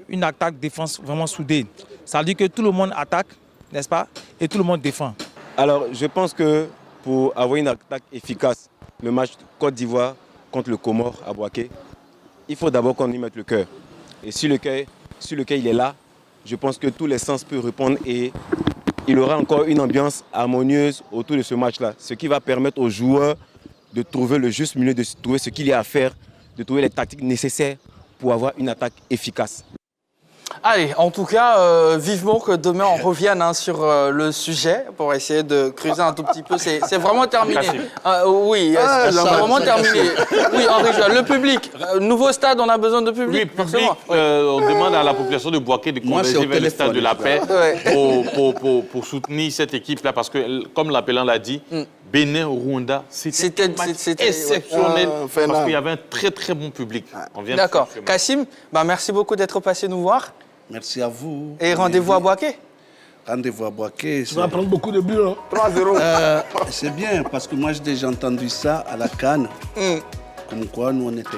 une attaque-défense vraiment soudée. Ça veut dire que tout le monde attaque, n'est-ce pas, et tout le monde défend. Alors, je pense que pour avoir une attaque efficace, le match Côte d'Ivoire contre le Comore à Bouaké, il faut d'abord qu'on y mette le cœur. Et si le cœur il est là, je pense que tous les sens peuvent répondre et il aura encore une ambiance harmonieuse autour de ce match-là. Ce qui va permettre aux joueurs de trouver le juste milieu, de trouver ce qu'il y a à faire, de trouver les tactiques nécessaires pour avoir une attaque efficace. Allez, en tout cas, vivement que demain on revienne sur le sujet pour essayer de creuser un tout petit peu. C'est vraiment terminé. Oui, c'est vraiment terminé. Oui, Henri Joël, le public. Nouveau stade, on a besoin de public. Oui, public. On demande à la population de Bouaké de converger vers le stade de la paix pour soutenir cette équipe-là. Parce que, comme l'appelant l'a dit, Bénin, Rwanda, c'était exceptionnel parce qu'il y avait un très très bon public. D'accord. Kassim, merci beaucoup d'être passé nous voir. Merci à vous. Et rendez-vous à Bouaké. Rendez-vous à Bouaké. Tu vas prendre beaucoup de buts, hein. 3-0. C'est bien, parce que moi j'ai déjà entendu ça à la CAN. Comme quoi nous on était...